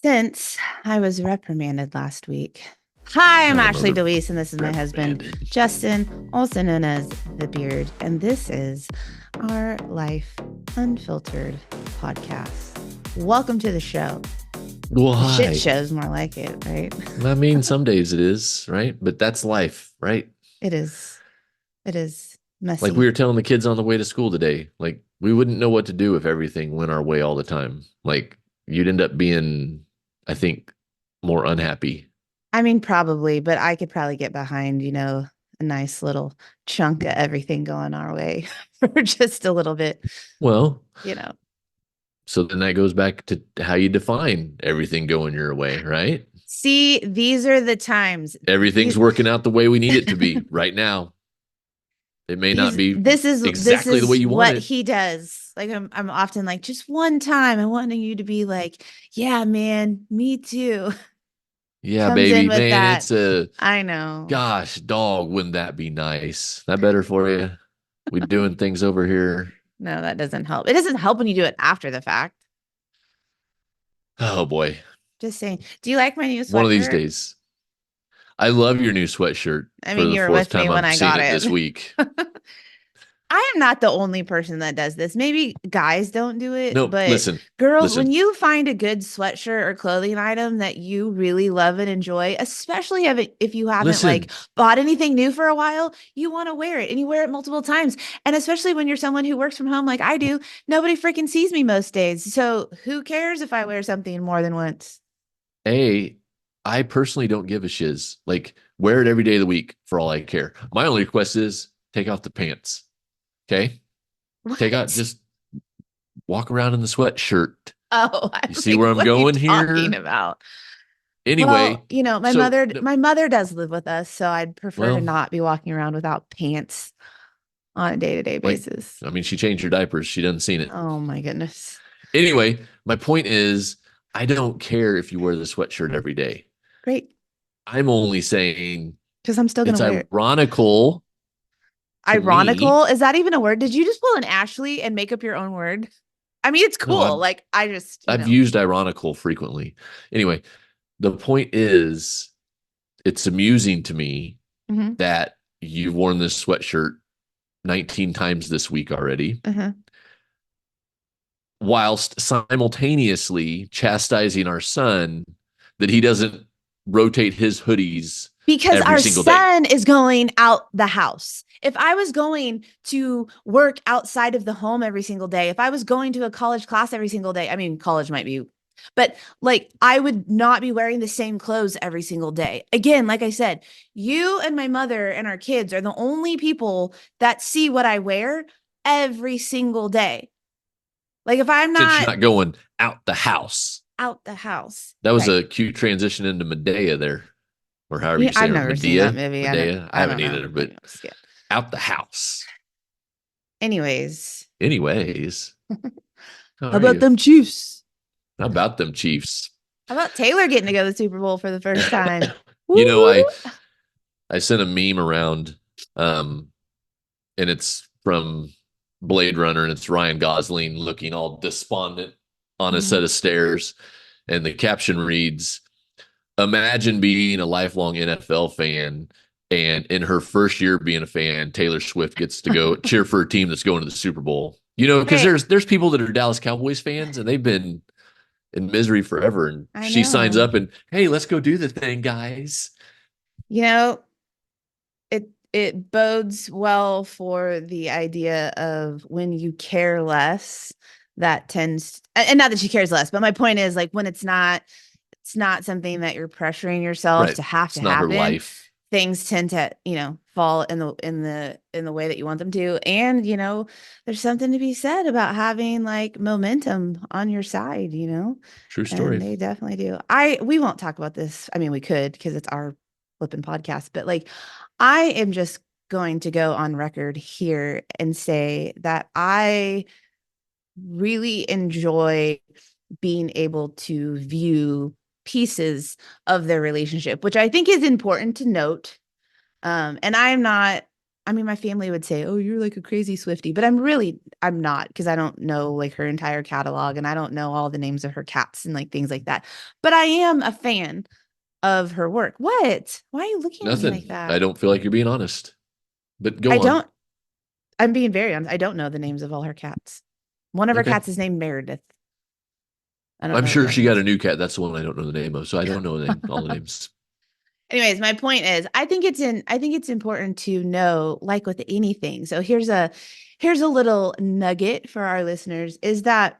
Since I was reprimanded last week. Hi, I'm I'm Ashley a DeWeese, and this is my husband, reprimanded. Justin, also known as The Beard. And this is our Life Unfiltered podcast. Welcome to the show. Well, The shit hi. show's more like it, right? I mean, some days it is, right? But that's life, right? It is. It is Like we messy. were telling the kids on the way to school today, like we wouldn't know what to do if everything went our way all the time. Like you'd end up being, I think, more unhappy. I mean, probably, but I could probably get behind, a nice little chunk of everything going our way for just a little bit, Well, you know. so then that goes back to how you define everything going your way, right? See, these are the times. Everything's These, working out the way we need it to be right now. It may not he's be this exactly the way is you want what it. he does. Like I'm often like, just one time, I want you to be like, yeah, man, me too. Yeah, Comes in baby, with man, that. it's a I know. gosh, dog, wouldn't that be nice? That better for you? We doing things over here. No, that doesn't help. It doesn't help when you do it after the fact. Oh boy. Just saying. Do you like my new One of these sweatshirt? days. I love your new sweatshirt I for mean, the you were fourth with me time when I'm I seeing got it this it. week. I am not the only person that does this. Maybe guys don't do it, No, but listen, girls, when listen, you find a good sweatshirt or clothing item that you really love and enjoy, especially if you haven't like listen. bought anything new for a while, you want to wear it and you wear it multiple times. And especially when you're someone who works from home like I do, nobody freaking sees me most days. So who cares if I wear something more than once? A, I personally don't give a shiz. Like, wear it every day of the week for all I care. My only request is take off the pants. Okay. Take out, What? just walk around in the sweatshirt. Oh, You I'm see like, where I'm what are you going talking here? about? Well, Anyway, my so mother does live with us, so I'd prefer to well, not be walking around without pants on a day-to-day like, basis. I mean, she changed her diapers. She doesn't seen it. Oh my goodness. Anyway, my point is, I don't care if you wear the sweatshirt every day. Great. I'm only saying Because I'm still gonna it's wear it. ironical to me. Ironical, is that even a word? Did you just pull an Ashley and make up your own word? I mean, it's No, cool. Like I just, I've used ironical frequently. Anyway, the point is, it's amusing to me Mhm, that you've worn this sweatshirt 19 times this week already, uh-huh. whilst simultaneously chastising our son that he doesn't rotate his hoodies Because every our single day. son is going out the house. If I was going to work outside of the home every single day, if I was going to a college class every single day, I mean, college might be, but like I would not be wearing the same clothes every single day. Again, like I said, you and my mother and our kids are the only people that see what I wear every single day. Like if I'm Since you're not not going out the house. out the house, That was right? a cute transition into Medea there, or however Yeah, you say I've her. never seen that Medea? movie. Medea? I I haven't don't know. either, but out the house. Anyways, Anyways, how how are about you? them Chiefs? How about them Chiefs? How about Taylor getting to go to the Super Bowl for the first time? Woo You know, woo. I sent a meme around, um, and it's from Blade Runner, and it's Ryan Gosling looking all despondent on a Mhm. set of stairs, and the caption reads, "Imagine being a lifelong NFL fan." And in her first year being a fan, Taylor Swift gets to go cheer for a team that's going to the Super Bowl. You know, because Right. there's people that are Dallas Cowboys fans and they've been in misery forever. And I she signs know. up and, hey, let's go do the thing, guys. You know, it bodes well for the idea of when you care less, that tends and not that she cares less, but my point is like when it's not something that you're pressuring yourself Right. to have to It's not her happen, life. things tend to, fall in the way that you want them to. And, there's something to be said about having like momentum on your side, True and story. they definitely do. We won't talk about this. I mean, we could because it's our flipping podcast, but like I am just going to go on record here and say that I really enjoy being able to view pieces of their relationship, which I think is important to note. And I'm not. I mean, my family would say, "Oh, you're like a crazy Swiftie," but I'm not because I don't know like her entire catalog and I don't know all the names of her cats and like things like that. But I am a fan of her work. What? Why are you looking at me like Nothing. I that? don't feel like you're being honest. But I go on. don't, I'm being very honest. I don't know the names of all her cats. One of her Okay. cats is named Meredith. I don't I'm know what the sure other she got ones. a new cat. That's the one I don't know the name of. So I don't know the name, all the names. Anyways, my point is I think it's important to know, like with anything. So here's a little nugget for our listeners is that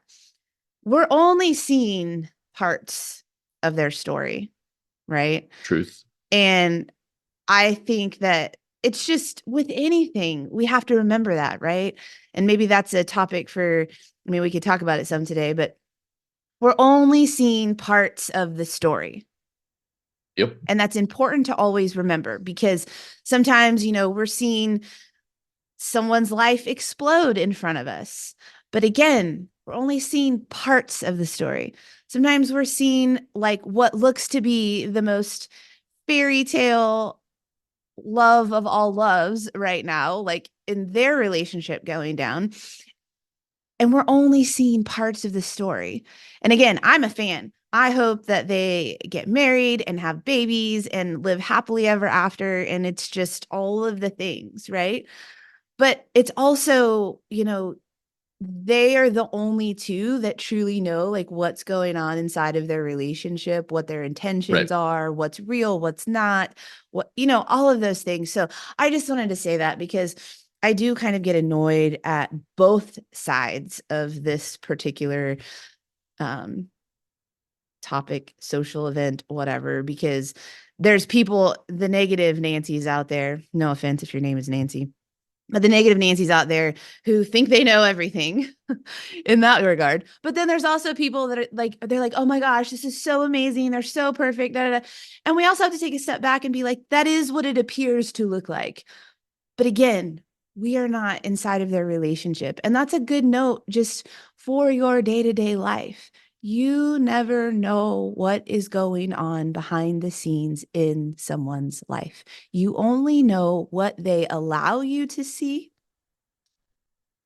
we're only seeing parts of their story, right? Truth. And I think that it's just with anything, we have to remember that, right? And maybe that's a topic for, I mean, we could talk about it some today, but we're only seeing parts of the story. Yep. And that's important to always remember because sometimes, we're seeing someone's life explode in front of us. But again, we're only seeing parts of the story. Sometimes we're seeing like what looks to be the most fairy tale love of all loves right now, like in their relationship going down. And we're only seeing parts of the story. And again, I'm a fan. I hope that they get married and have babies and live happily ever after. And it's just all of the things, right? But it's also, they are the only two that truly know like what's going on inside of their relationship, what their Right. intentions are, what's real, what's not, what, all of those things. So I just wanted to say that because I do kind of get annoyed at both sides of this particular um, topic, social event, whatever, because there's people, the negative Nancy's out there. No offense if your name is Nancy, but the negative Nancy's out there who think they know everything in that regard. But then there's also people that are like, they're like, oh my gosh, this is so amazing. They're so perfect. Da, da, da. And we also have to take a step back and be like, that is what it appears to look like. But again, we are not inside of their relationship. And that's a good note just for your day to day life. You never know what is going on behind the scenes in someone's life. You only know what they allow you to see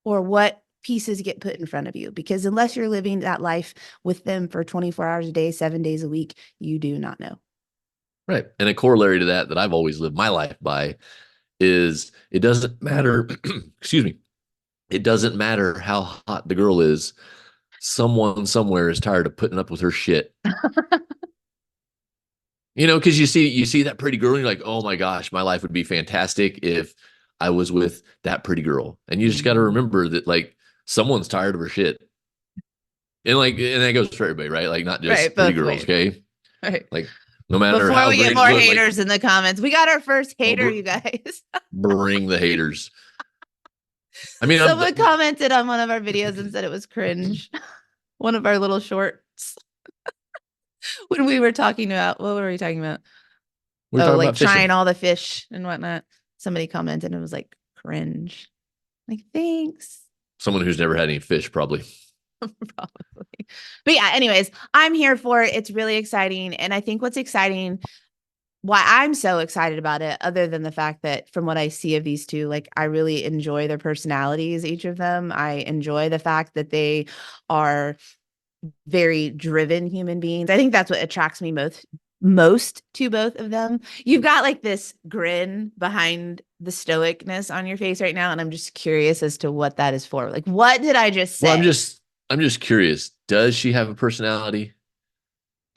or what pieces get put in front of you. Because unless you're living that life with them for 24 hours a day, 7 days a week, you do not know. Right. And a corollary to that I've always lived my life by is it doesn't matter, excuse me, it doesn't matter how hot the girl is. Someone somewhere is tired of putting up with her shit. Because you see that pretty girl and you're like, oh my gosh, my life would be fantastic if I was with that pretty girl. And you just got to Mhm. remember that like someone's tired of her shit. And that goes for everybody, right? Like not Right, just pretty both girls, ways. okay? Right. Like no matter Before how we get great it more looked, like haters in the comments, we got our first oh, hater, you guys. bring the haters. I mean, Someone commented on one of our videos and said it was cringe. One of our little shorts when we were talking about, what were we talking about? we're Oh, talking like about fishing. trying all the fish and whatnot. Somebody commented and it was like cringe. Like, thanks. Someone who's never had any fish, probably. Probably. But yeah, anyways, I'm here for it. It's really exciting. And I think what's exciting, why I'm so excited about it, other than the fact that from what I see of these two, like I really enjoy their personalities, each of them. I enjoy the fact that they are very driven human beings. I think that's what attracts me most to both of them. You've got like this grin behind the stoicness on your face right now, and I'm just curious as to what that is for. Like, what did I just Well, say? I'm just curious. Does she have a personality?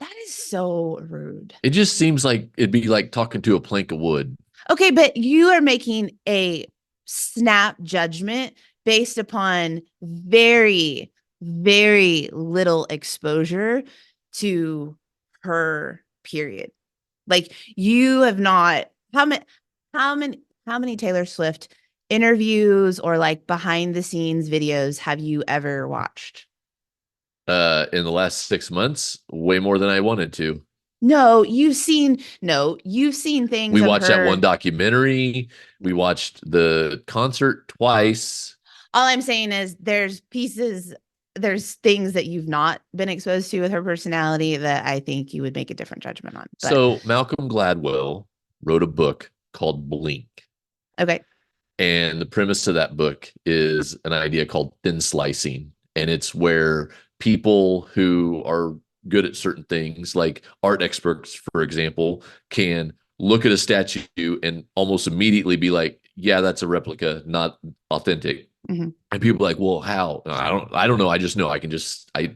That is so rude. It just seems like it'd be like talking to a plank of wood. Okay, but you are making a snap judgment based upon very, very little exposure to her period. Like you have not how many how many Taylor Swift interviews or like behind the scenes videos have you ever watched? In the last 6 months, way more than I wanted to. No, you've seen things We of watched that one her. documentary. We watched the concert twice. All I'm saying is there's things that you've not been exposed to with her personality that I think you would make a different judgment on. But So Malcolm Gladwell wrote a book called Blink. okay. And the premise of that book is an idea called thin slicing. And it's where people who are good at certain things, like art experts, for example, can look at a statue and almost immediately be like, yeah, that's a replica, not authentic. Mm-hmm. And people are like, well, how? I don't know. I just know. I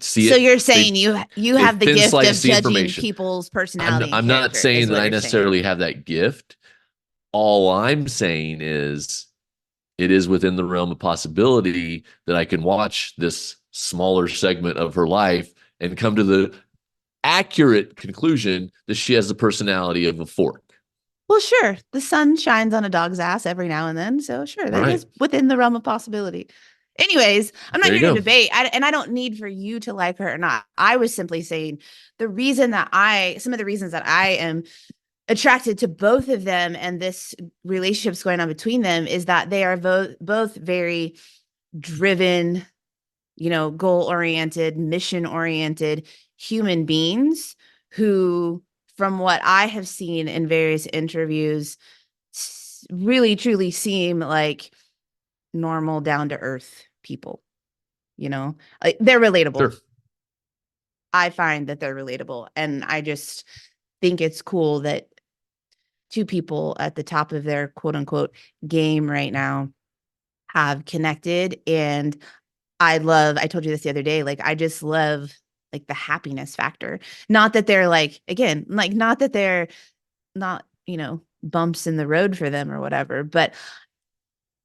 see So it. you're saying you They have the thin gift of slice the judging information. people's personality and I'm not character, is saying that what I you're saying. necessarily have that gift. All I'm saying is it is within the realm of possibility that I can watch this smaller segment of her life and come to the accurate conclusion that she has the personality of a fork. Well, sure. The sun shines on a dog's ass every now and then. So sure, that Right. is within the realm of possibility. Anyways, I'm not There you here to go. debate. And I don't need for you to like her or not. I was simply saying some of the reasons that I am attracted to both of them and this relationship's going on between them is that they are both very driven, goal oriented, mission oriented human beings who, from what I have seen in various interviews, really truly seem like normal, down to earth people. Like they're relatable. Sure. I find that they're relatable. And I just think it's cool that two people at the top of their quote unquote game right now have connected. And I told you this the other day, like, I just love like the happiness factor. Not that they're like, again, like, not that they're not, bumps in the road for them or whatever, but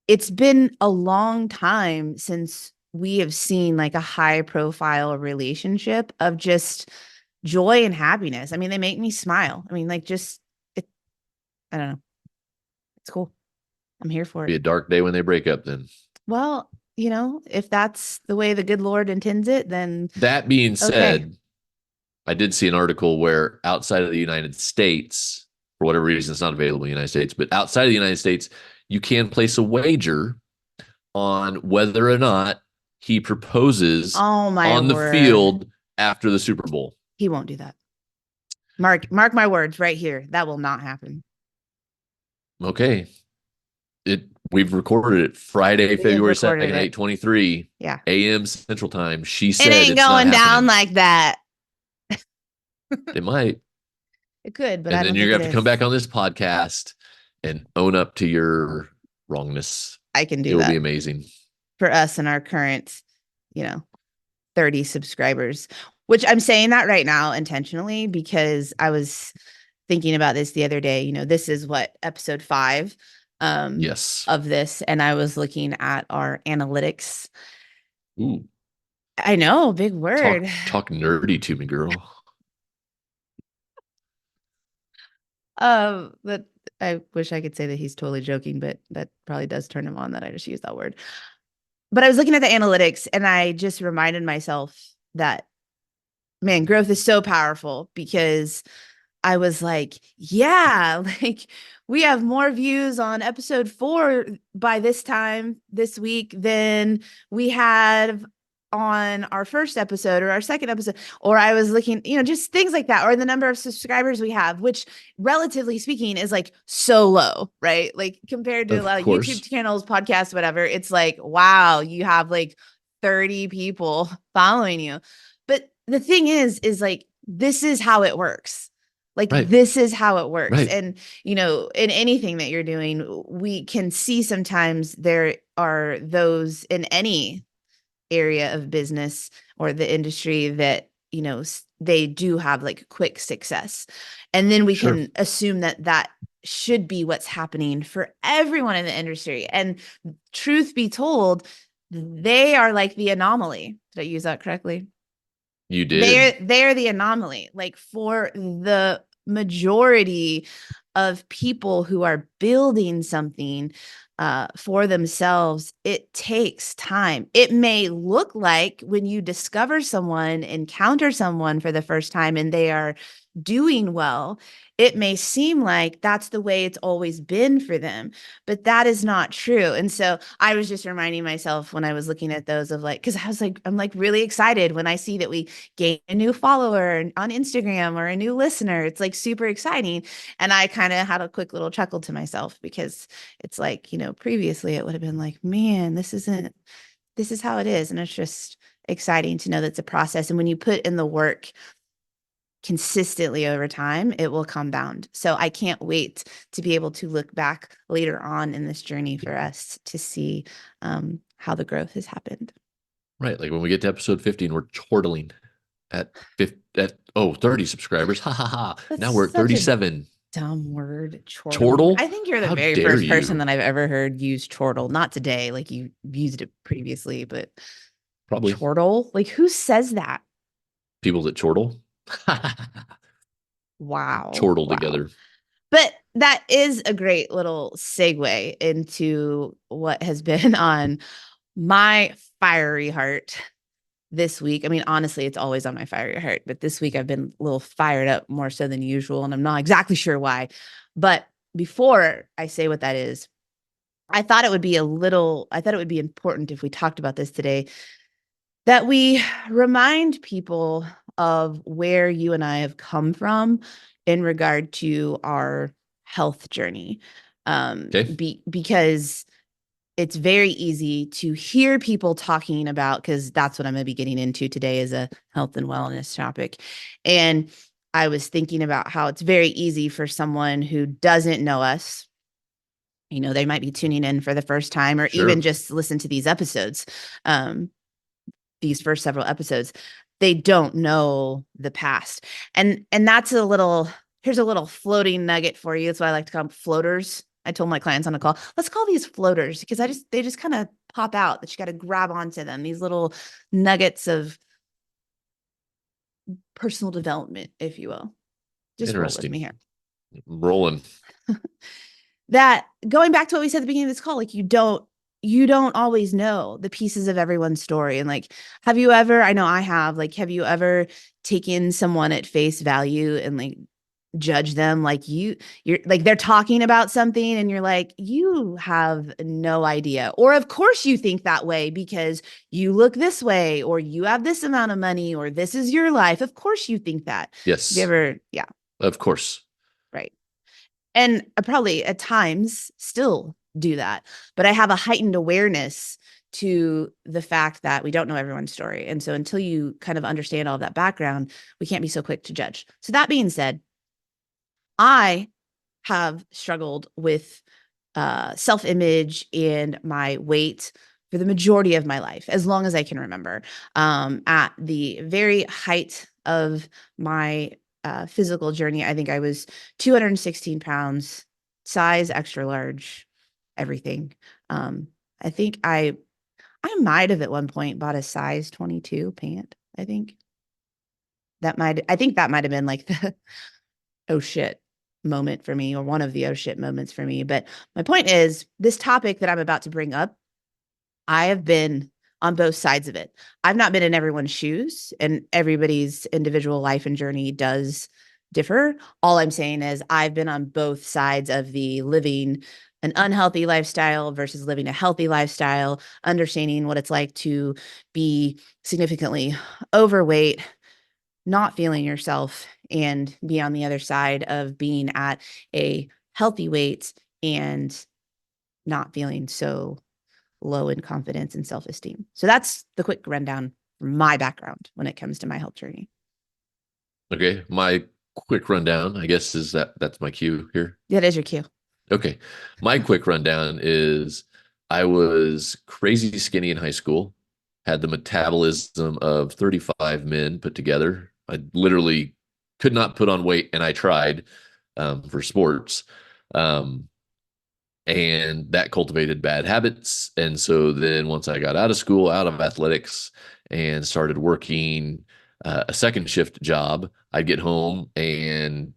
it's been a long time since we have seen like a high profile relationship of just joy and happiness. I mean, they make me smile. I mean, like, I don't know. It's cool. I'm here for Be it. a dark day when they break up then. Well, if that's the way the good Lord intends it, then That being okay. said, I did see an article where outside of the United States, for whatever reason, it's not available in the United States, but outside of the United States, you can place a wager on whether or not he proposes Oh my on the word. field after the Super Bowl. He won't do that. Mark my words right here. That will not happen. Okay. We've recorded it Friday, We have February recorded 2nd, it. 8:23 Yeah. a.m. Central Time. She It said ain't it's not going down happening. like that. It might. It could, but And I then don't you're think gonna it have to come is. back on this podcast and own up to your wrongness. I can It do will be that amazing. for us and our current, you know, 30 subscribers, which I'm saying that right now intentionally because I was thinking about this the other day. This is what episode 5 Yes. of this, and I was looking at our analytics. Ooh, I know, big word. talk nerdy to me, girl. But I wish I could say that he's totally joking, but that probably does turn him on that I just used that word. But I was looking at the analytics and I just reminded myself that, man, growth is so powerful because I was like, yeah, like we have more views on episode 4 by this time this week than we had on our first episode or our second episode. Or I was looking, just things like that, or the number of subscribers we have, which relatively speaking is like so low, right? Like compared to a Of lot of YouTube course. channels, podcasts, whatever, it's like, wow, you have like 30 people following you. But the thing is like, this is how it works. Like, Right. this is how it works. Right. And, in anything that you're doing, we can see sometimes there are those in any area of business or the industry that, they do have like quick success. And then we Sure. can assume that that should be what's happening for everyone in the industry. And truth be told, they are like the anomaly. Did I use that correctly? You did. They're the anomaly. Like for the majority of people who are building something for themselves, it takes time. It may look like when you discover someone, encounter someone for the first time, and they are doing well, it may seem like that's the way it's always been for them, but that is not true. And so I was just reminding myself when I was looking at those of like, because I'm like really excited when I see that we gain a new follower on Instagram or a new listener. It's like super exciting. And I kind of had a quick little chuckle to myself because it's like, previously it would have been like, man, this is how it is. And it's just exciting to know that's a process. And when you put in the work consistently over time, it will compound. So I can't wait to be able to look back later on in this journey for us to see how the growth has happened. Right. Like when we get to episode 50 and we're chortling at 50, 30 subscribers. Ha ha ha. That's Now we're at such a 37. dumb word, chortle. Chortle? I think you're the How very dare first person you? that I've ever heard use chortle. Not today, like you used it previously, but Probably chortle? Like who says that? people that chortle. Wow. Chortle Wow. together. But that is a great little segue into what has been on my fiery heart this week. I mean, honestly, it's always on my fiery heart, but this week I've been a little fired up more so than usual, and I'm not exactly sure why. But before I say what that is, I thought it would be important if we talked about this today, that we remind people of where you and I have come from in regard to our health journey. Okay. Because it's very easy to hear people talking about, because that's what I'm going to be getting into today is a health and wellness topic. And I was thinking about how it's very easy for someone who doesn't know us, they might be tuning in for the first time or even Sure. just listen to these episodes, these first several episodes. They don't know the past. And that's here's a little floating nugget for you. That's why I like to call them floaters. I told my clients on the call, let's call these floaters because they just kind of pop out that you got to grab onto them. These little nuggets of personal development, if you will. Just roll with Interesting. me here. Rolling. That going back to what we said at the beginning of this call, like you don't always know the pieces of everyone's story. And like, have you ever, I know I have, like, have you ever taken someone at face value and like judge them? Like you're like, they're talking about something and you're like, you have no idea. Or of course you think that way because you look this way, or you have this amount of money, or this is your life. Of course you think that. Have you Yes. ever, yeah, Of course. right. And I probably at times still do that, but I have a heightened awareness to the fact that we don't know everyone's story. And so until you kind of understand all of that background, we can't be so quick to judge. So that being said, I have struggled with self-image and my weight for the majority of my life, as long as I can remember. At the very height of my physical journey, I think I was 216 pounds, size extra large, everything. I think I might have at one point bought a size 22 pant. I think that might have been like the oh shit moment for me, or one of the oh shit moments for me. But my point is, this topic that I'm about to bring up, I have been on both sides of it. I've not been in everyone's shoes, and everybody's individual life and journey does differ. All I'm saying is I've been on both sides of the living an unhealthy lifestyle versus living a healthy lifestyle, understanding what it's like to be significantly overweight, not feeling yourself, and be on the other side of being at a healthy weight and not feeling so low in confidence and self-esteem. So that's the quick rundown from my background when it comes to my health journey. Okay. My quick rundown, I guess, is that's my cue here. That is your cue. Okay. My quick rundown is I was crazy skinny in high school, had the metabolism of 35 men put together. I literally could not put on weight, and I tried for sports. Um, and that cultivated bad habits. And so then once I got out of school, out of athletics, and started working a second shift job, I'd get home at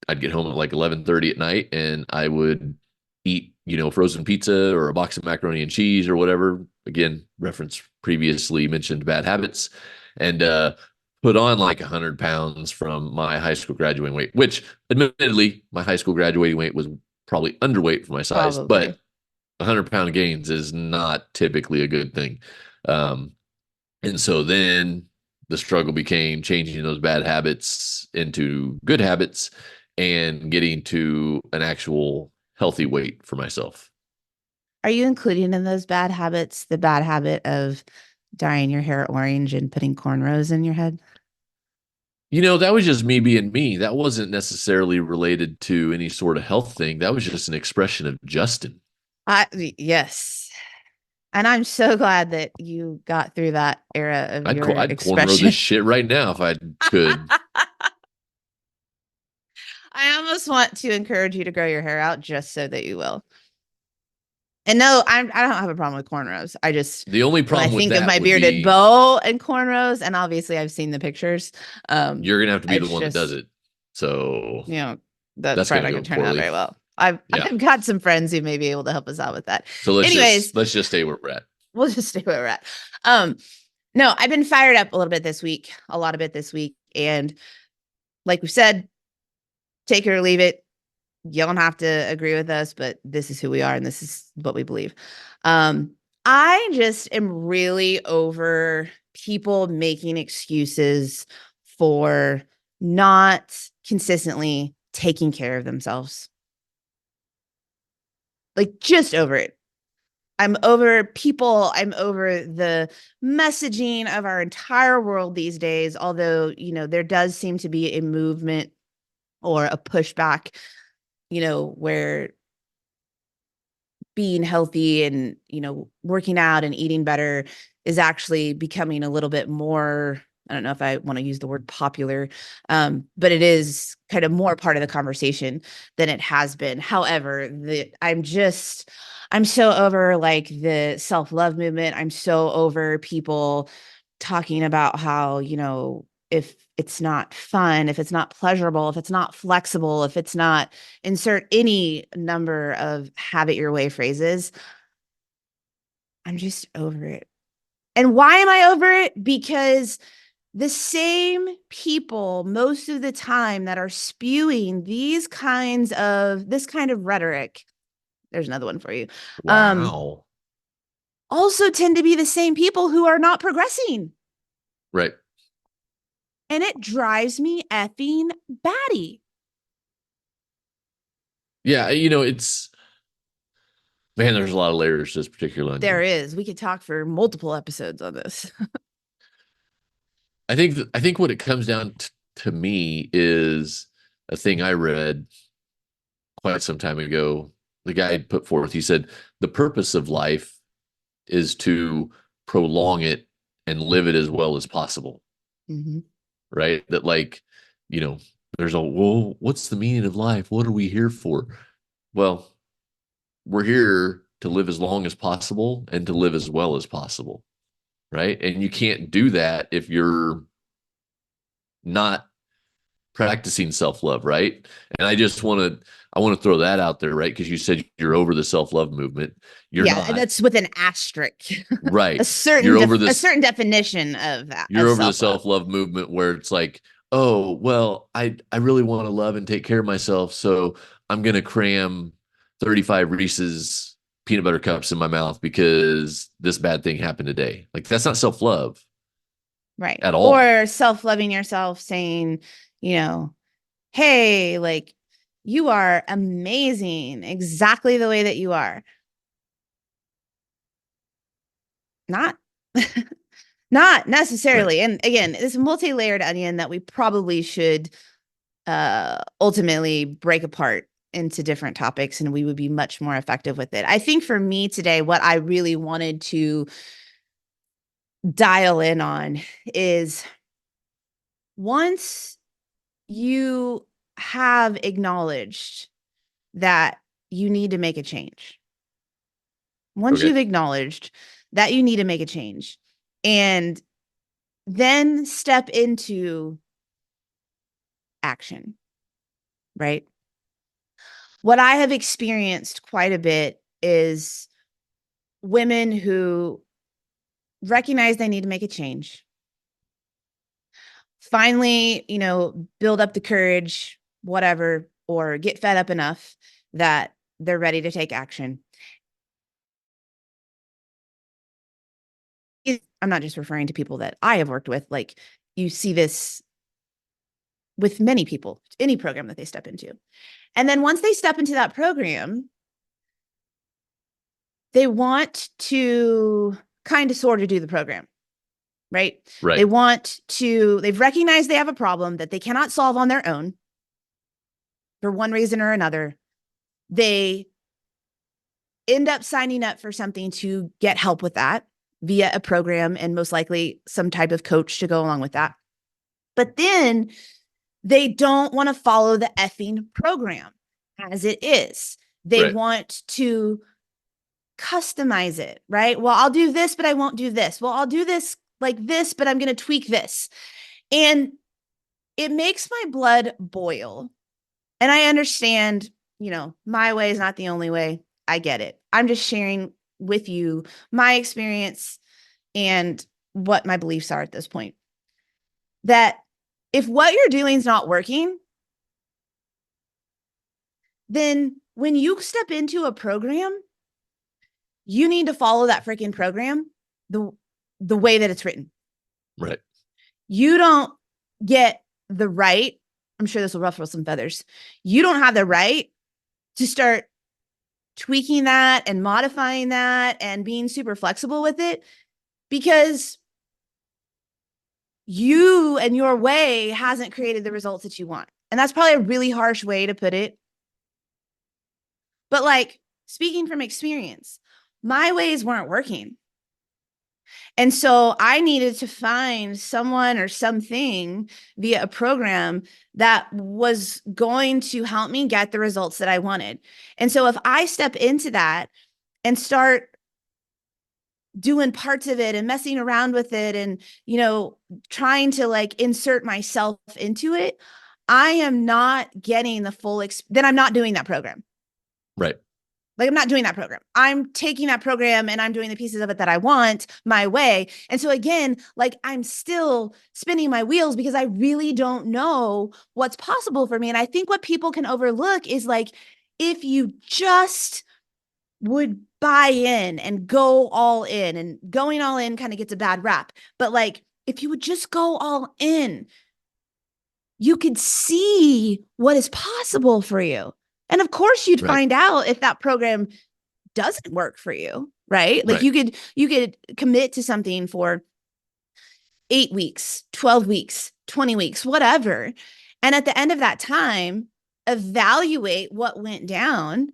like 11:30 at night, and I would eat, frozen pizza or a box of macaroni and cheese or whatever. Again, reference previously mentioned bad habits, and put on like 100 pounds from my high school graduating weight, which admittedly, my high school graduating weight was probably underweight for my size, Probably. but 100-pound gains is not typically a good thing. Um, and so then the struggle became changing those bad habits into good habits and getting to an actual healthy weight for myself. Are you including in those bad habits the bad habit of dyeing your hair orange and putting cornrows in your head? That was just me being me. That wasn't necessarily related to any sort of health thing. That was just an expression of Justin. Yes. And I'm so glad that you got through that era of your I'd cornrow expression. this shit right now if I could. I almost want to encourage you to grow your hair out just so that you will. And no, I don't have a problem with cornrows. I just The only when I problem with think of my that would bearded be beau and cornrows, and obviously I've seen the pictures. you're gonna have to be the It's one that does just, it. So you know, that's that's probably gonna not go going to turn out poorly. very well. I've Yeah. I've got some friends who may be able to help us out with that. So Anyways, let's just stay where we're at. we'll just stay where we're at. Um, no, I've been fired up a little bit this week, a lot of it this week, and like we said, take it or leave it. You don't have to agree with us, but this is who we are and this is what we believe. I just am really over people making excuses for not consistently taking care of themselves. Like, just over it. I'm over people. I'm over the messaging of our entire world these days. Although, there does seem to be a movement or a pushback, where being healthy and, working out and eating better is actually becoming a little bit more, I don't know if I want to use the word popular, but it is kind of more part of the conversation than it has been. However, I'm so over like the self-love movement. I'm so over people talking about how, if it's not fun, if it's not pleasurable, if it's not flexible, if it's not, insert any number of have it your way phrases. I'm just over it. And why am I over it? Because the same people most of the time that are spewing this kind of rhetoric, there's another one for you, um, Wow. also tend to be the same people who are not progressing. Right. And it drives me effing batty. Yeah, it's man, there's a lot of layers to this particular There onion. is. We could talk for multiple episodes on this. I think what it comes down to me is a thing I read quite some time ago. The guy put forth, he said, the purpose of life is to prolong it and live it as well as possible. Mm-hmm. Right? That like, you know, there's a well, what's the meaning of life? What are we here for? Well, we're here to live as long as possible and to live as well as possible. Right. And you can't do that if you're not practicing self-love, right? And I want to throw that out there, right? Because you said you're over the self-love movement. You're Yeah, not. that's with an asterisk. Right. a certain You're over a this certain definition of that you're of over the self-love. self-love movement where it's like, "Oh, well, I really want to love and take care of myself, so I'm going to cram 35 Reese's peanut butter cups in my mouth because this bad thing happened today." Like that's not self-love Right. at all. Or self-loving yourself saying, you know, hey, like you are amazing exactly the way that you are. Not not Right. necessarily. And again, it's a multi-layered onion that we probably should ultimately break apart into different topics and we would be much more effective with it. I think for me today, what I really wanted to dial in on is once you have acknowledged that you need to make a change, once Okay. you've acknowledged that you need to make a change, and then step into action, right? What I have experienced quite a bit is women who recognize they need to make a change, finally, build up the courage, whatever, or get fed up enough that they're ready to take action. I'm not just referring to people that I have worked with. Like you see this with many people, any program that they step into. And then once they step into that program, they want to kind of sort of do the program, right? Right. They've recognized they have a problem that they cannot solve on their own for one reason or another. They end up signing up for something to get help with that via a program and most likely some type of coach to go along with that. But then they don't want to follow the effing program as it is. They Right. want to customize it, right? Well, I'll do this, but I won't do this. Well, I'll do this like this, but I'm going to tweak this. And it makes my blood boil. And I understand, my way is not the only way. I get it. I'm just sharing with you my experience and what my beliefs are at this point. That if what you're doing is not working, then when you step into a program, you need to follow that freaking program the way that it's written. Right. You don't get the right, I'm sure this will ruffle some feathers. You don't have the right to start tweaking that and modifying that and being super flexible with it, because you and your way hasn't created the results that you want. And that's probably a really harsh way to put it. But like, speaking from experience, my ways weren't working. And so I needed to find someone or something via a program that was going to help me get the results that I wanted. And so if I step into that and start doing parts of it and messing around with it and, trying to like insert myself into it, I am not getting the full, then I'm not doing that program. Right. Like, I'm not doing that program. I'm taking that program and I'm doing the pieces of it that I want my way. And so again, like, I'm still spinning my wheels because I really don't know what's possible for me. And I think what people can overlook is like, if you just would buy in and go all in, and going all in kind of gets a bad rap, but like, if you would just go all in, you could see what is possible for you. And of course you'd Right. find out if that program doesn't work for you, right? Like, Right. you could commit to something for 8 weeks, 12 weeks, 20 weeks, whatever. And at the end of that time, evaluate what went down,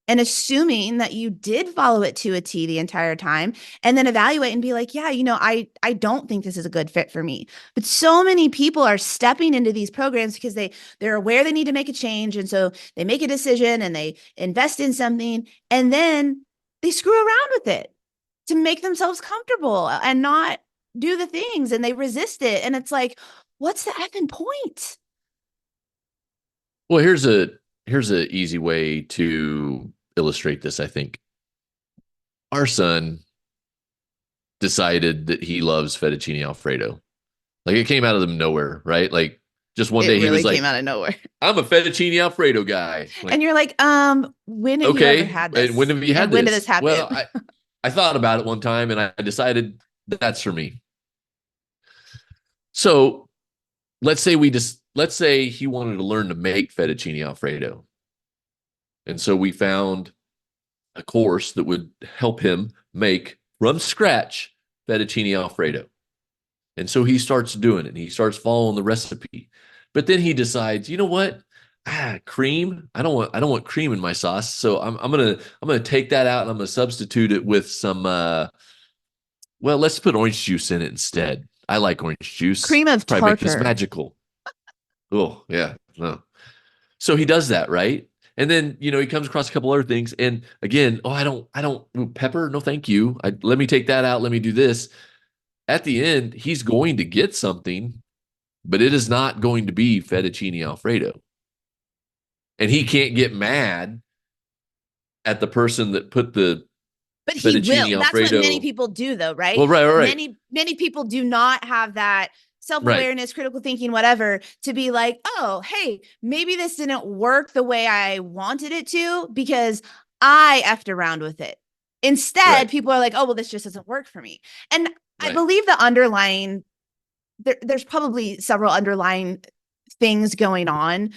and assuming that you did follow it to a T the entire time, and then evaluate and be like, yeah, I don't think this is a good fit for me. But so many people are stepping into these programs because they're aware they need to make a change. And so they make a decision and they invest in something, and then they screw around with it to make themselves comfortable and not do the things, and they resist it. And it's like, what's the effing point? Well, here's a easy way to illustrate this. I think our son decided that he loves fettuccine alfredo. Like, it came out of them nowhere, right? Like, just one It day he really was came like, out of nowhere. "I'm a fettuccine alfredo guy." And Like, you're like, when have you ever okay, had and when this? have you And had when did this this? happen? Well, I thought about it one time and I decided that's for me. So let's say he wanted to learn to make fettuccine alfredo. And so we found a course that would help him make from scratch fettuccine alfredo. And so he starts doing it and he starts following the recipe. But then he decides, you know what? Cream. I don't want cream in my sauce. So I'm gonna take that out and I'm gonna substitute it with some well, let's put orange juice in it instead. I like orange juice. Cream of Probably make this tartar. magical. Oh, yeah. No. So he does that, right? And then, he comes across a couple other things. And again, oh, I don't, pepper. No, thank you. Let me take that out. Let me do this. At the end, he's going to get something, but it is not going to be fettuccine Alfredo. And he can't get mad at the person that put the But he will. fettuccine That's what many Alfredo. people do, though, right? Well, right, right, right. Many people do not have that Right, self-awareness, critical thinking, whatever, to be like, oh, hey, maybe this didn't work the way I wanted it to because I effed around with it. Instead, right, people are like, oh, well, this just doesn't work for me. And I right, believe the underlying, there's probably several underlying things going on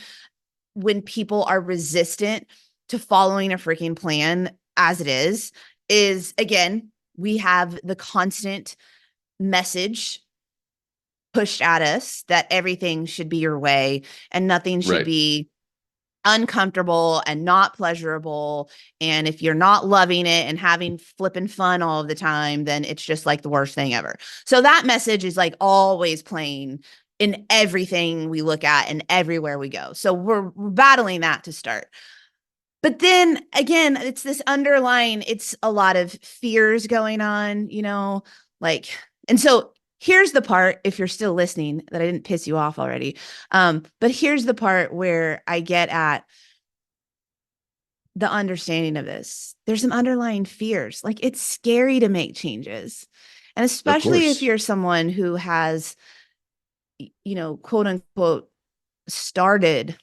when people are resistant to following a freaking plan as it is. is, again, we have the constant message pushed at us that everything should be your way and nothing should Right. be uncomfortable and not pleasurable. And if you're not loving it and having flipping fun all of the time, then it's just like the worst thing ever. So that message is like always playing in everything we look at and everywhere we go. So we're battling that to start. But then again, it's this underlying, it's a lot of fears going on, like, and so here's the part, if you're still listening, that I didn't piss you off already. But here's the part where I get at the understanding of this. There's some underlying fears. Like it's scary to make changes. And Of especially if course. you're someone who has, quote unquote, started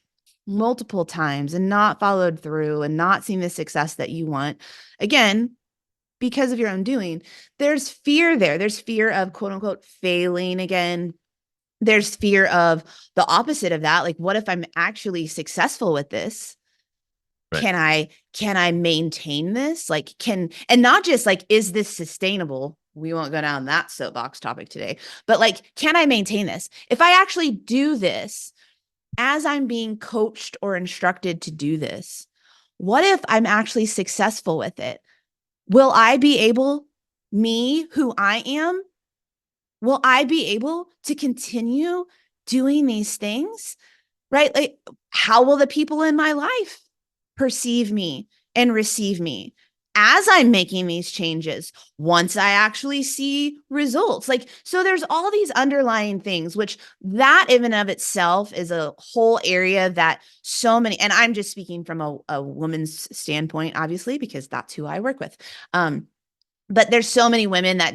multiple times and not followed through and not seen the success that you want. Again, because of your own doing, there's fear there. There's fear of quote unquote failing again. There's fear of the opposite of that. Like, what if I'm actually successful with this? Right. Can I maintain this? Like, and not just like, is this sustainable? We won't go down that soapbox topic today, but like, can I maintain this? If I actually do this, as I'm being coached or instructed to do this, what if I'm actually successful with it? Will I be able, me, who I am, will I be able to continue doing these things? Right? Like, how will the people in my life perceive me and receive me as I'm making these changes once I actually see results? Like, so there's all these underlying things, which that in and of itself is a whole area that so many, and I'm just speaking from a woman's standpoint, obviously, because that's who I work with. But there's so many women that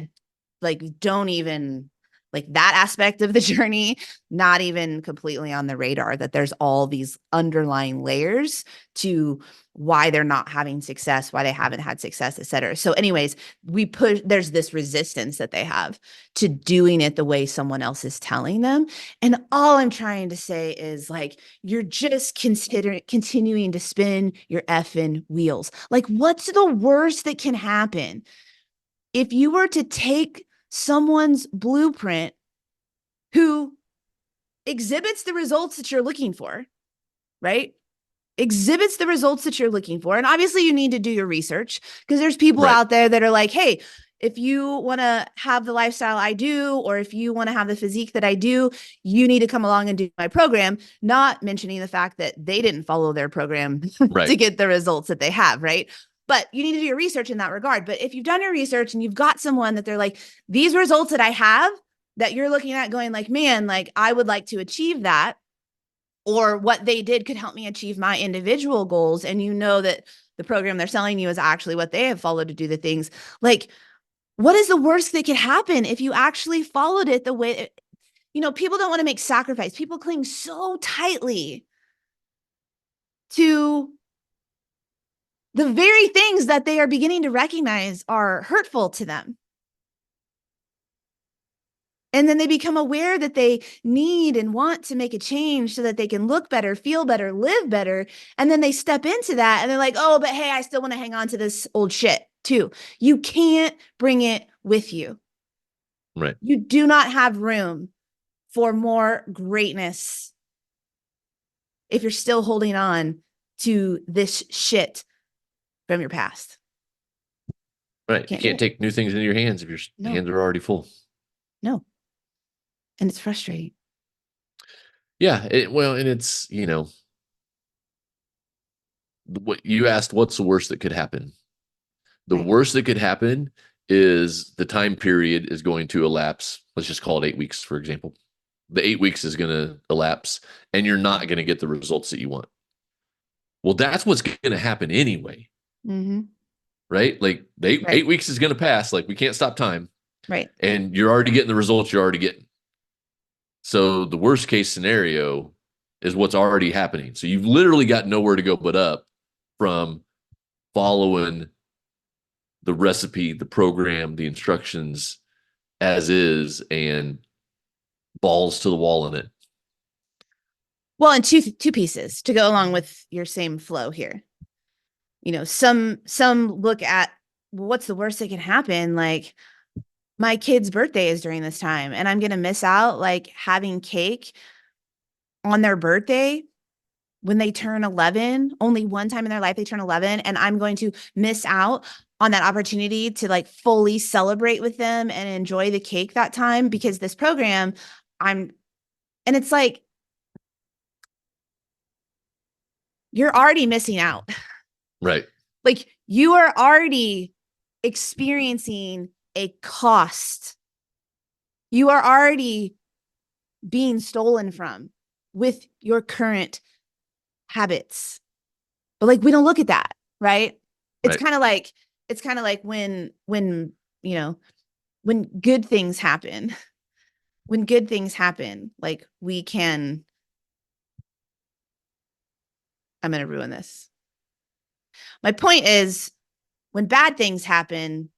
like don't even like that aspect of the journey, not even completely on the radar, that there's all these underlying layers to why they're not having success, why they haven't had success, et cetera. So anyways, there's this resistance that they have to doing it the way someone else is telling them. And all I'm trying to say is like, you're just continuing to spin your effing wheels. Like, what's the worst that can happen? If you were to take someone's blueprint who exhibits the results that you're looking for, right? Exhibits the results that you're looking for. And obviously, you need to do your research because there's people Right. out there that are like, hey, if you want to have the lifestyle I do, or if you want to have the physique that I do, you need to come along and do my program, not mentioning the fact that they didn't follow their program to Right. get the results that they have, right? But you need to do your research in that regard. But if you've done your research and you've got someone that they're like, these results that I have, that you're looking at going like, man, like I would like to achieve that, or what they did could help me achieve my individual goals. And you know that the program they're selling you is actually what they have followed to do the things. Like, what is the worst that could happen if you actually followed it the way, people don't want to make sacrifice. People cling so tightly to the very things that they are beginning to recognize are hurtful to them. And then they become aware that they need and want to make a change so that they can look better, feel better, live better. And then they step into that and they're like, oh, but hey, I still want to hang on to this old shit too. You can't bring it with you. Right. You do not have room for more greatness if you're still holding on to this shit from your past. Right. You Can't do can't it. take new things into your hands if your No, hands are already full. no. And it's frustrating. Yeah. Well, and it's, what you asked, what's the worst that could happen? The Right. worst that could happen is the time period is going to elapse. Let's just call it 8 weeks, for example. The 8 weeks is going to elapse and you're not going to get the results that you want. Well, that's what's going to happen anyway, Mm-hmm. right? Like the eight, Right. 8 weeks is going to pass. Like we can't stop time Right. and you're already getting the results you're already getting. So the worst case scenario is what's already happening. So you've literally got nowhere to go but up from following the recipe, the program, the instructions as is, and balls to the wall in it. Well, and two pieces to go along with your same flow here. Some look at what's the worst that can happen? Like, my kid's birthday is during this time, and I'm going to miss out like having cake on their birthday when they turn 11, only one time in their life they turn 11, and I'm going to miss out on that opportunity to like fully celebrate with them and enjoy the cake that time because this program I'm and it's like you're already missing out. Right. Like you are already experiencing a cost. You are already being stolen from with your current habits. But like we don't look at that, right? It's Right. kind of like when you know, when good things happen, when good things happen, like we can I'm going to ruin this. My point is when bad things happen,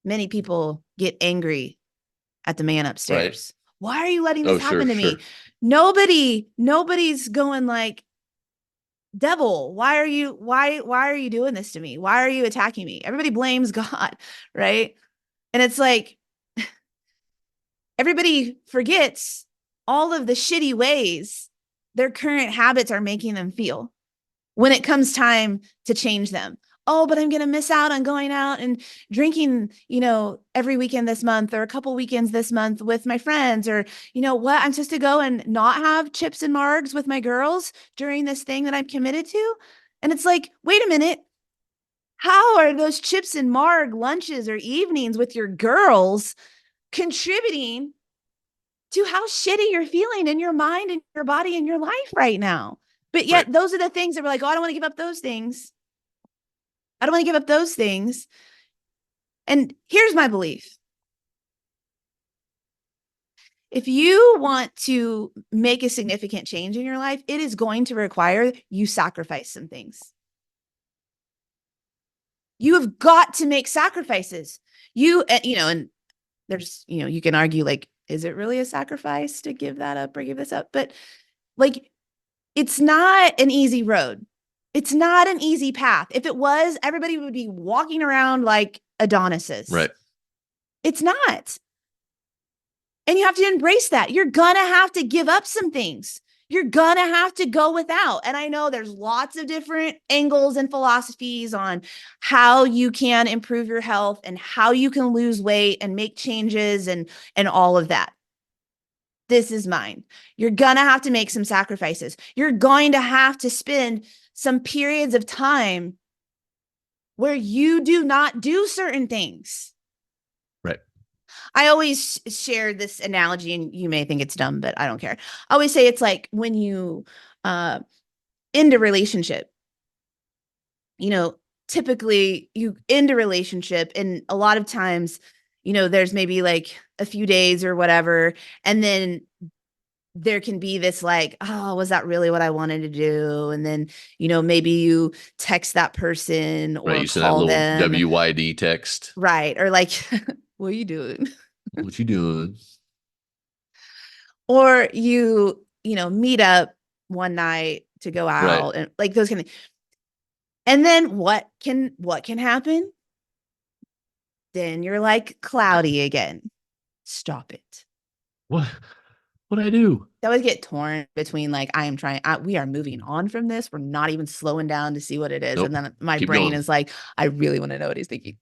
many people get angry at the man Right. upstairs. Why are you letting this Oh, sure, happen to me? sure. Nobody's going like, devil, why are you doing this to me? Why are you attacking me? Everybody blames God, right? And it's like everybody forgets all of the shitty ways their current habits are making them feel when it comes time to change them. Oh, but I'm going to miss out on going out and drinking, every weekend this month or a couple weekends this month with my friends, or, what? I'm supposed to go and not have chips and margs with my girls during this thing that I'm committed to. And it's like, wait a minute. How are those chips and marg lunches or evenings with your girls contributing to how shitty you're feeling in your mind and your body and your life right now? But Right. yet those are the things that we're like, oh, I don't want to give up those things. I don't want to give up those things. And here's my belief. If you want to make a significant change in your life, it is going to require you sacrifice some things. You have got to make sacrifices. And there's, you can argue like, is it really a sacrifice to give that up or give this up? But like, it's not an easy road. It's not an easy path. If it was, everybody would be walking around like Adonises. Right. It's not. And you have to embrace that. You're going to have to give up some things. You're going to have to go without. And I know there's lots of different angles and philosophies on how you can improve your health and how you can lose weight and make changes and all of that. This is mine. You're going to have to make some sacrifices. You're going to have to spend some periods of time where you do not do certain things. Right. I always share this analogy, and you may think it's dumb, but I don't care. I always say it's like when you end a relationship, typically you end a relationship, and a lot of times, there's maybe like a few days or whatever, and then there can be this like, oh, was that really what I wanted to do? And then, maybe you text that person Right. or You send that call little them. WYD text. Right. Or like, what are you doing? What you doing? Or meet up one night to go Right. out and like those kind of. And then what can happen? Then you're like cloudy again. Stop it. What? What I do? That would get torn between like we are moving on from this. We're not even slowing down to see what it is. And Nope. then my Keep brain going. is like, I really want to know what he's thinking.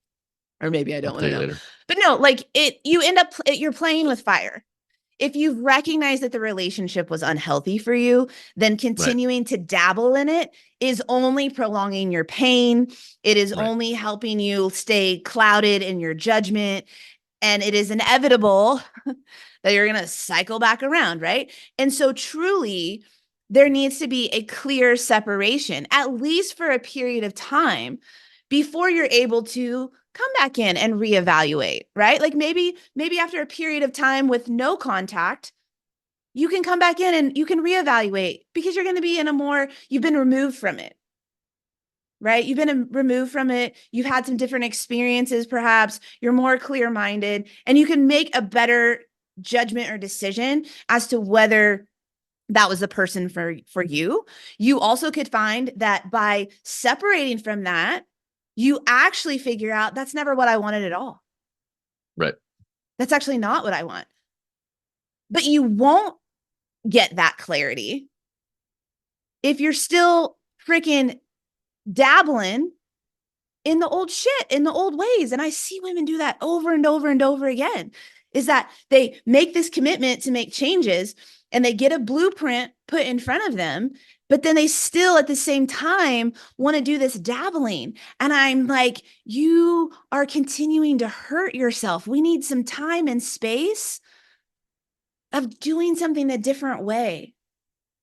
Or maybe I I'll don't want tell to you know. later. But no, like you end up, you're playing with fire. If you've recognized that the relationship was unhealthy for you, then Right. continuing to dabble in it is only prolonging your pain. It is Right. only helping you stay clouded in your judgment. And it is inevitable that you're going to cycle back around, right? And so truly, there needs to be a clear separation, at least for a period of time, before you're able to come back in and reevaluate, right? Like maybe after a period of time with no contact, you can come back in and you can reevaluate because you're going to be you've been removed from it, right? You've been removed from it. You've had some different experiences, perhaps. You're more clear-minded, and you can make a better judgment or decision as to whether that was the person for you. You also could find that by separating from that, you actually figure out that's never what I wanted at all. Right. That's actually not what I want. But you won't get that clarity if you're still freaking dabbling in the old shit, in the old ways. And I see women do that over and over and over again, is that they make this commitment to make changes and they get a blueprint put in front of them, but then they still at the same time want to do this dabbling. And I'm like, you are continuing to hurt yourself. We need some time and space of doing something a different way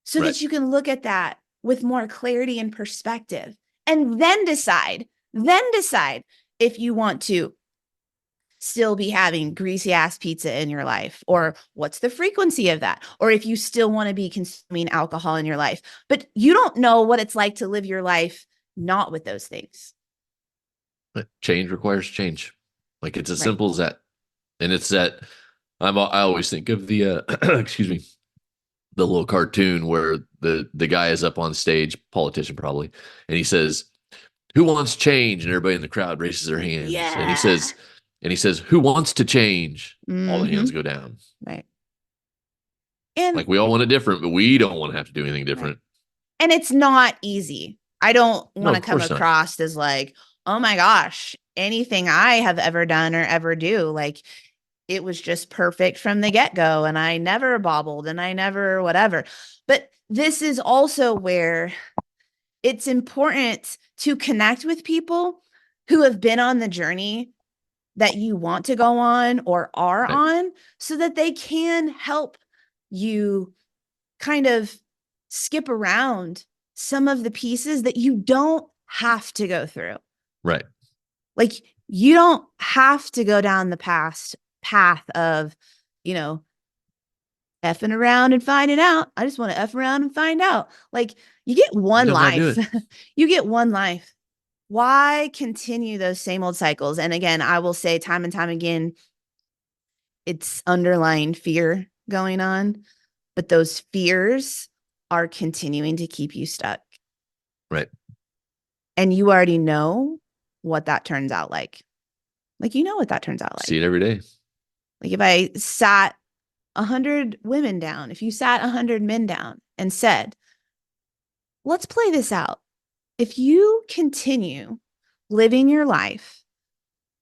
so Right. that you can look at that with more clarity and perspective, and then decide if you want to still be having greasy ass pizza in your life, or what's the frequency of that, or if you still want to be consuming alcohol in your life. But you don't know what it's like to live your life not with those things. But change requires change. Like it's as Right. simple as that. And it's that I always think of the excuse me, the little cartoon where the guy is up on stage, politician probably, and he says, "Who wants change?" And everybody in the crowd raises their hands. Yeah. And he says, "Who wants to change?" All the hands Mm-hmm. go down. Right. And Like we all want it different, but we don't want to have to do anything right. different. And it's not easy. I don't No, want to of come course not. across as like, oh my gosh, anything I have ever done or ever do, like it was just perfect from the get-go and I never bobbled and I never whatever. But this is also where it's important to connect with people who have been on the journey that you want to go on or are Right. on, so that they can help you kind of skip around some of the pieces that you don't have to go through. Right. Like you don't have to go down the path of, you know, effing around and finding out. I just want to F around and find out. Like you get You one don't got to do life. it. You get one life. Why continue those same old cycles? And again, I will say time and time again, it's underlying fear going on, but those fears are continuing to keep you stuck. Right. And you already know what that turns out like. Like, you know what that turns out See like. it every day. Like, if I sat 100 women down, if you sat 100 men down and said, let's play this out. If you continue living your life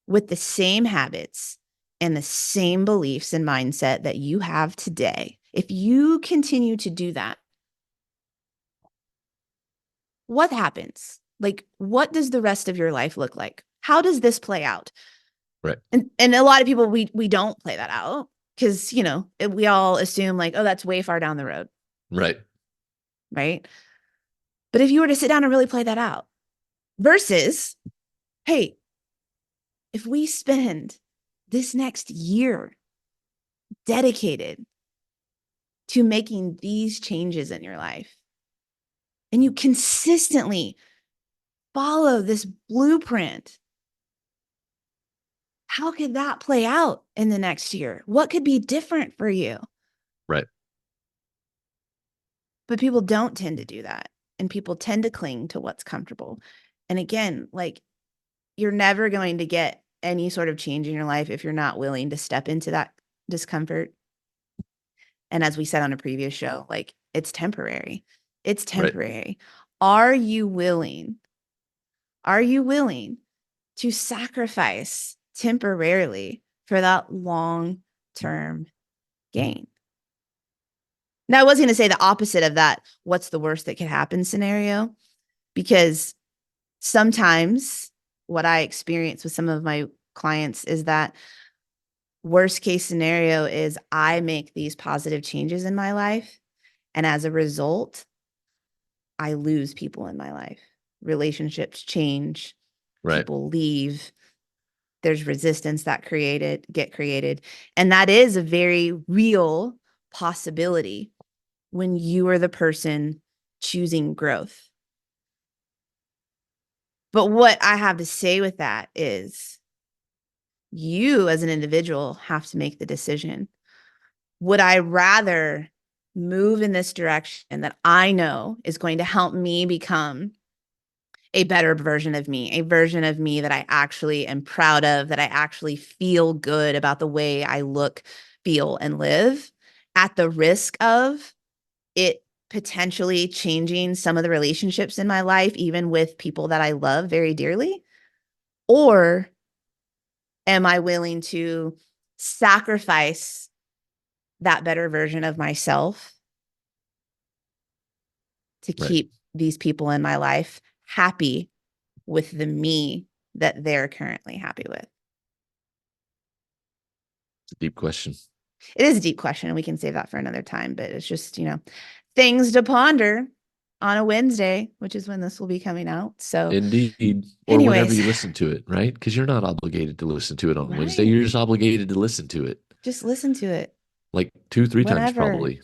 with the same habits and the same beliefs and mindset that you have today, if you continue to do that, what happens? Like, what does the rest of your life look like? How does this play out? Right. And a lot of people, we don't play that out because, we all assume like, oh, that's way far down the road. Right. Right. But if you were to sit down and really play that out versus, hey, if we spend this next year dedicated to making these changes in your life and you consistently follow this blueprint, how could that play out in the next year? What could be different for you? Right. But people don't tend to do that. And people tend to cling to what's comfortable. And again, like you're never going to get any sort of change in your life if you're not willing to step into that discomfort. And as we said on a previous show, like it's temporary. It's Right. temporary. Are you willing? Are you willing to sacrifice temporarily for that long-term gain? Now, I was going to say the opposite of that. What's the worst that could happen scenario? Because sometimes what I experience with some of my clients is that worst case scenario is I make these positive changes in my life. And as a result, I lose people in my life. Relationships change, Right. people leave. There's resistance that get created. And that is a very real possibility when you are the person choosing growth. But what I have to say with that is you as an individual have to make the decision. Would I rather move in this direction that I know is going to help me become a better version of me, a version of me that I actually am proud of, that I actually feel good about the way I look, feel, and live, at the risk of it potentially changing some of the relationships in my life, even with people that I love very dearly? Or am I willing to sacrifice that better version of myself to Right. keep these people in my life happy with the me that they're currently happy with? It's a deep question. It is a deep question, and we can save that for another time, but it's just, things to ponder on a Wednesday, which is when this will be coming out. So, Indeed. Or whenever anyways, you listen to it, right? Because you're not obligated to listen to it on Wednesday. right. You're just obligated to listen to it Just listen to it like 2, 3 times whenever, probably.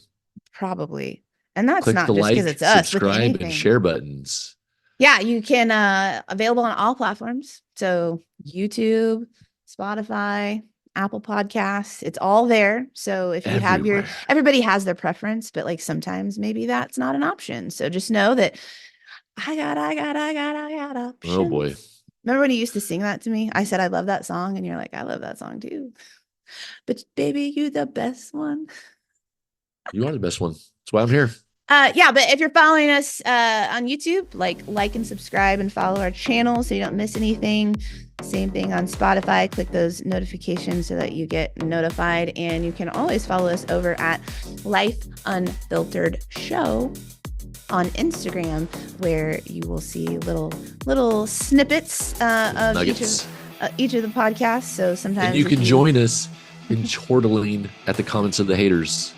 probably. And that's Click the not just because like, it's us, with subscribe, and anything. share buttons. Yeah, you can available on all platforms. So YouTube, Spotify, Apple Podcasts, it's all there. So if you have Everywhere. everybody has their preference, but like sometimes maybe that's not an option. So just know that I got Oh boy. options. Remember when you used to sing that to me? I said I love that song, and you're like, I love that song too. But baby, you the best one. You are the best one. That's why I'm here. Yeah, but if you're following us on YouTube, like and subscribe and follow our channel so you don't miss anything. Same thing on Spotify. Click those notifications so that you get notified. And you can always follow us over at Life Unfiltered Show on Instagram, where you will see little snippets of Nuggets. each of the podcasts. So sometimes And you can join us in chortling at the comments of the haters.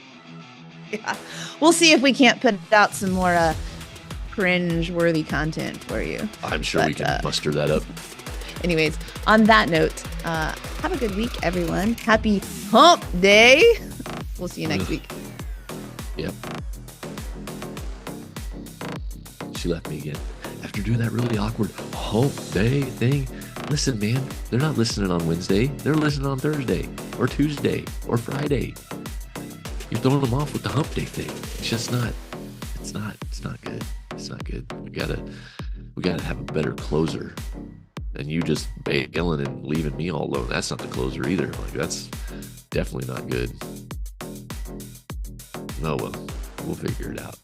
Yeah. We'll see if we can't put out some more cringe-worthy content for you. I'm sure we can muster that up. Anyways, on that note, have a good week, everyone. Happy hump day. We'll see you next week. Yep. She left me again. After doing that really awkward hump day thing, listen, man, they're not listening on Wednesday. They're listening on Thursday or Tuesday or Friday. You're throwing them off with the hump day thing. It's just not, it's not good. It's not good. We gotta have a better closer. And you just bailing and leaving me all alone. That's not the closer either. Like, that's definitely not good. Oh well, we'll figure it out.